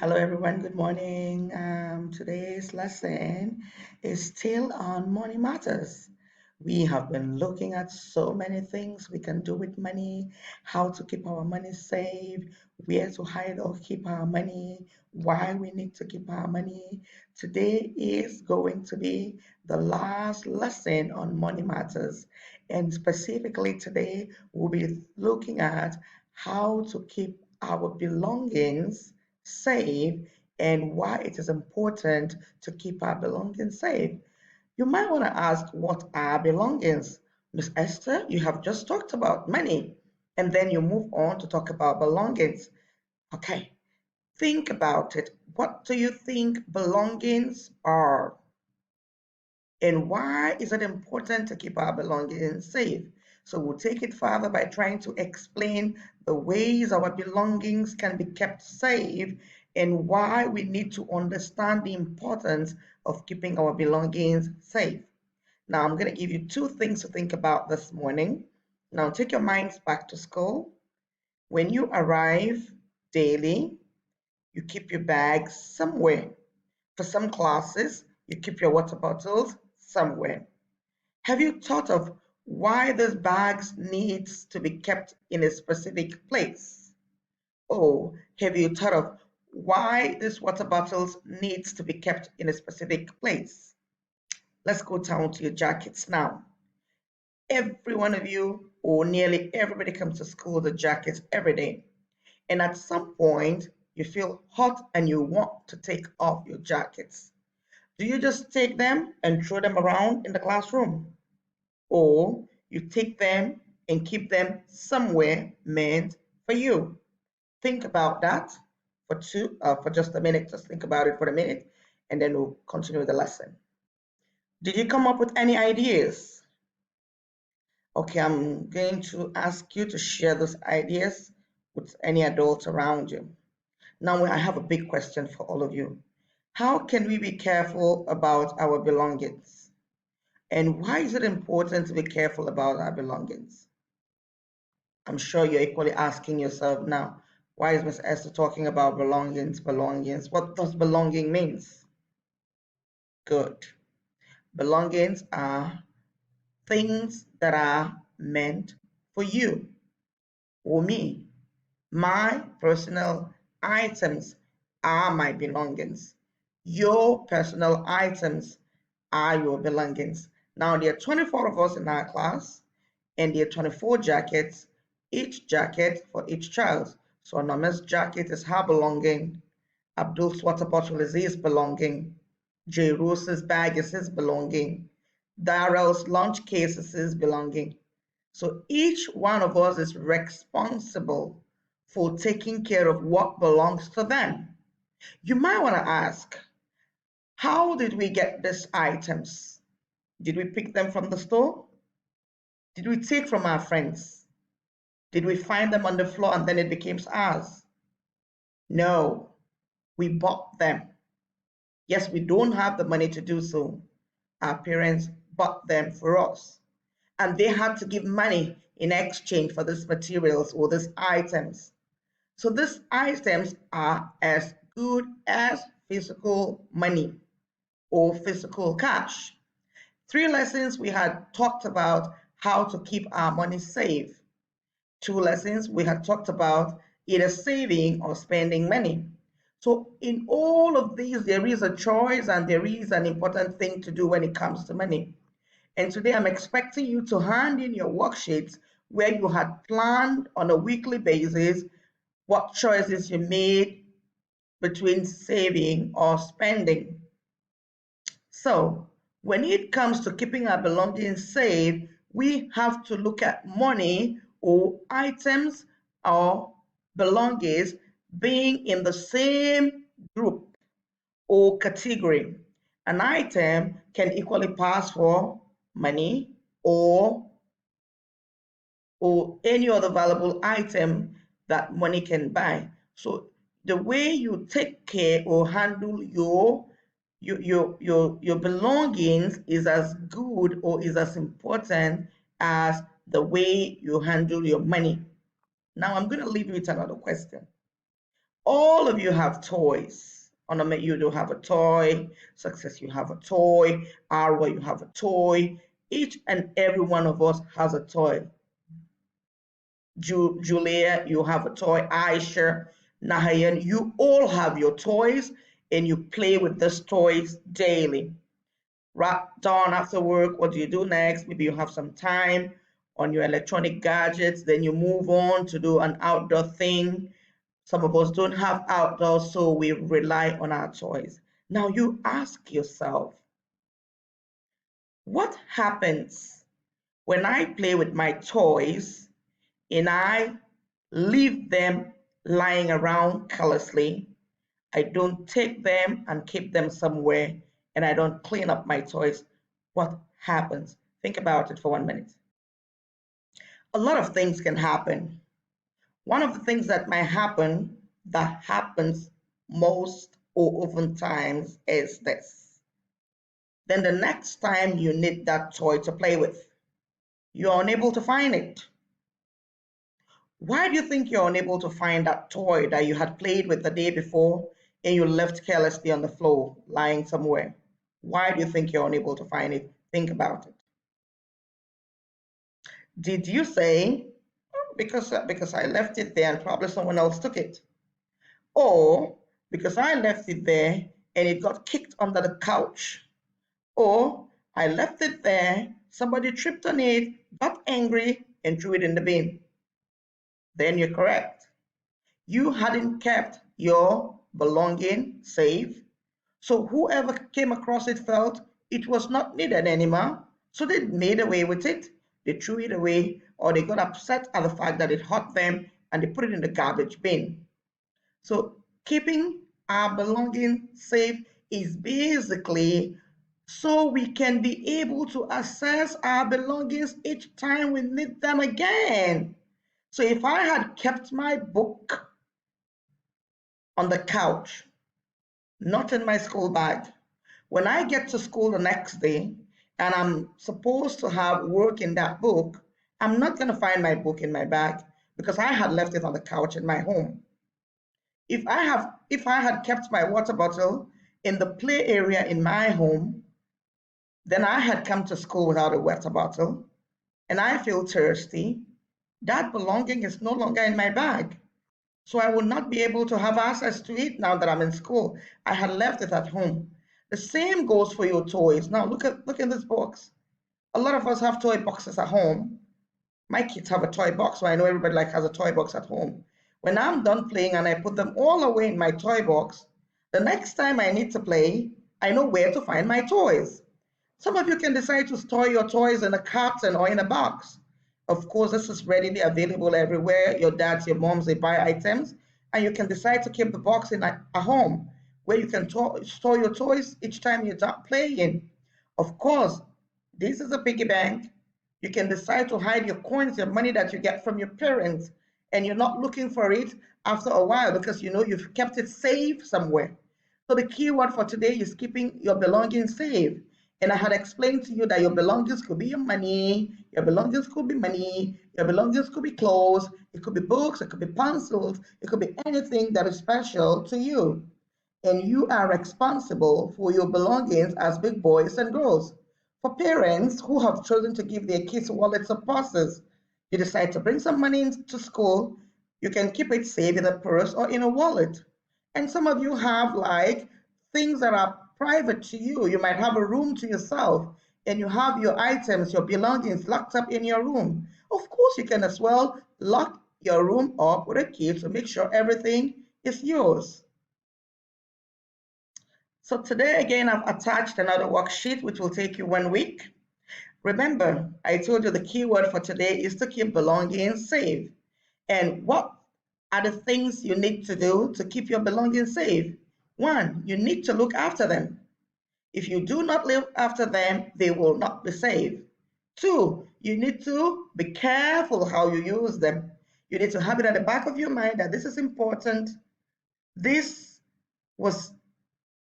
Hello, everyone. Good morning. Today's lesson is still on money matters. We have been looking at so many things we can do with money, how to keep our money safe, where to hide or keep our money, why we need to keep our money. Today is going to be the last lesson on money matters. And specifically today, we'll be looking at how to keep our belongings safe and why it is important to keep our belongings safe. You might want to ask, what are belongings? Miss Esther, you have just talked about money, and then you move on to talk about belongings. Okay, think about it. What do you think belongings are? And why is it important to keep our belongings safe? So we'll take it further by trying to explain the ways our belongings can be kept safe and why we need to understand the importance of keeping our belongings safe. Now, I'm going to give you two things to think about this morning. Now, take your minds back to school. When you arrive daily, you keep your bags somewhere. For some classes, you keep your water bottles somewhere. Have you thought of why these bags needs to be kept in a specific place? Or have you thought of why these water bottles needs to be kept in a specific place? Let's go down to your jackets now. Every one of you, or nearly everybody, comes to school with a jacket every day. And at some point, you feel hot and you want to take off your jackets. Do you just take them and throw them around in the classroom? Or you take them and keep them somewhere meant for you? Think about that for just a minute. Just think about it for a minute, and then we'll continue the lesson. Did you come up with any ideas? Okay, I'm going to ask you to share those ideas with any adults around you. Now, I have a big question for all of you. How can we be careful about our belongings? And why is it important to be careful about our belongings? I'm sure you're equally asking yourself now, why is Miss Esther talking about belongings, belongings? What does belonging means? Good. Belongings are things that are meant for you or me. My personal items are my belongings. Your personal items are your belongings. Now, there are 24 of us in our class, and there are 24 jackets, each jacket for each child. So Anama's jacket is her belonging, Abdul's water bottle is his belonging, J. Rose's bag is his belonging, Darrell's lunch case is his belonging. So each one of us is responsible for taking care of what belongs to them. You might want to ask, how did we get these items? Did we pick them from the store? Did we take from our friends? Did we find them on the floor and then it became ours? No, we bought them. Yes, we don't have the money to do so. Our parents bought them for us. And they had to give money in exchange for these materials or these items. So these items are as good as physical money or physical cash. Three lessons we had talked about how to keep our money safe. Two lessons we had talked about either saving or spending money. So in all of these, there is a choice and there is an important thing to do when it comes to money. And today I'm expecting you to hand in your worksheets where you had planned on a weekly basis what choices you made between saving or spending. So when it comes to keeping our belongings safe, we have to look at money or items or belongings being in the same group or category. An item can equally pass for money or any other valuable item that money can buy. So the way you take care or handle your belongings is as good or is as important as the way you handle your money. Now I'm going to leave you with another question. All of you have toys. Onome, you do have a toy. Success, you have a toy. Arwa, you have a toy. Each and every one of us has a toy. Julia, you have a toy. Aisha, Nahayan, you all have your toys and you play with these toys daily. Right, dawn after work, what do you do next? Maybe you have some time on your electronic gadgets, then you move on to do an outdoor thing. Some of us don't have outdoors, so we rely on our toys. Now you ask yourself, what happens when I play with my toys and I leave them lying around carelessly? I don't take them and keep them somewhere, and I don't clean up my toys. What happens? Think about it for 1 minute. A lot of things can happen. One of the things that might happen, that happens most or oftentimes, is this. Then the next time you need that toy to play with, you're unable to find it. Why do you think you're unable to find that toy that you had played with the day before and you left carelessly on the floor, lying somewhere? Why do you think you're unable to find it? Think about it. Did you say, "Oh, because I left it there and probably someone else took it"? Or because I left it there and it got kicked under the couch? Or I left it there, somebody tripped on it, got angry, and threw it in the bin? Then you're correct. You hadn't kept your belonging safe, so whoever came across it felt it was not needed anymore, so they made away with it. They threw it away, or they got upset at the fact that it hurt them and they put it in the garbage bin. So keeping our belongings safe is basically so we can be able to access our belongings each time we need them again. So if I had kept my book on the couch, not in my school bag, when I get to school the next day and I'm supposed to have work in that book, I'm not going to find my book in my bag because I had left it on the couch in my home. If I had kept my water bottle in the play area in my home, then I had come to school without a water bottle and I feel thirsty, that belonging is no longer in my bag. So I will not be able to have access to it now that I'm in school. I had left it at home. The same goes for your toys. Now look at this box. A lot of us have toy boxes at home. My kids have a toy box, so I know everybody like has a toy box at home. When I'm done playing and I put them all away in my toy box, the next time I need to play, I know where to find my toys. Some of you can decide to store your toys in a carton or in a box. Of course, this is readily available everywhere. Your dads, your moms, they buy items, and you can decide to keep the box in a home where you can store your toys each time you're done playing. Of course, this is a piggy bank. You can decide to hide your coins, your money that you get from your parents, and you're not looking for it after a while because you know you've kept it safe somewhere. So the key word for today is keeping your belongings safe. And I had explained to you that your belongings could be your money, your belongings could be money, your belongings could be clothes, it could be books, it could be pencils, it could be anything that is special to you. And you are responsible for your belongings as big boys and girls. For parents who have chosen to give their kids wallets or purses, you decide to bring some money into school, you can keep it safe in a purse or in a wallet. And some of you have like things that are private to you. You might have a room to yourself and you have your items, your belongings locked up in your room. Of course, you can as well lock your room up with a key to make sure everything is yours. So today again, I've attached another worksheet which will take you 1 week. Remember, I told you the keyword for today is to keep belongings safe. And what are the things you need to do to keep your belongings safe? One, you need to look after them. If you do not look after them, they will not be safe. Two, you need to be careful how you use them. You need to have it at the back of your mind that this is important. This was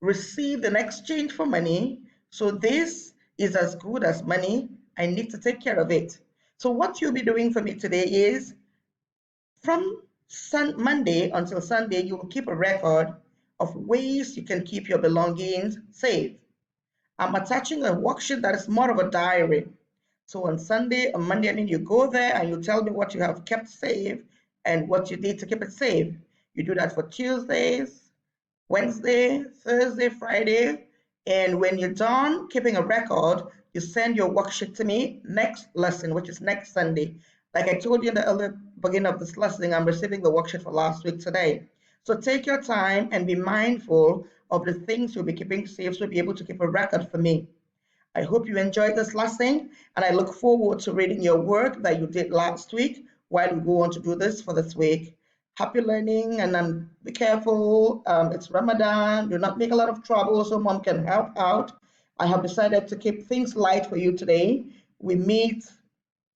received in exchange for money. So this is as good as money. I need to take care of it. So what you'll be doing for me today is from Monday until Sunday, you will keep a record of ways you can keep your belongings safe. I'm attaching a worksheet that is more of a diary. So on Sunday, on Monday, you go there and you tell me what you have kept safe and what you need to keep it safe. You do that for Tuesdays, Wednesday, Thursday, Friday. And when you're done keeping a record, you send your worksheet to me next lesson, which is next Sunday. Like I told you in the early beginning of this lesson, I'm receiving the worksheet for last week today. So take your time and be mindful of the things you'll be keeping safe so you'll be able to keep a record for me. I hope you enjoyed this lesson, and I look forward to reading your work that you did last week while we go on to do this for this week. Happy learning, and be careful. It's Ramadan. Do not make a lot of trouble so mom can help out. I have decided to keep things light for you today. We meet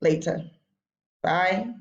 later. Bye.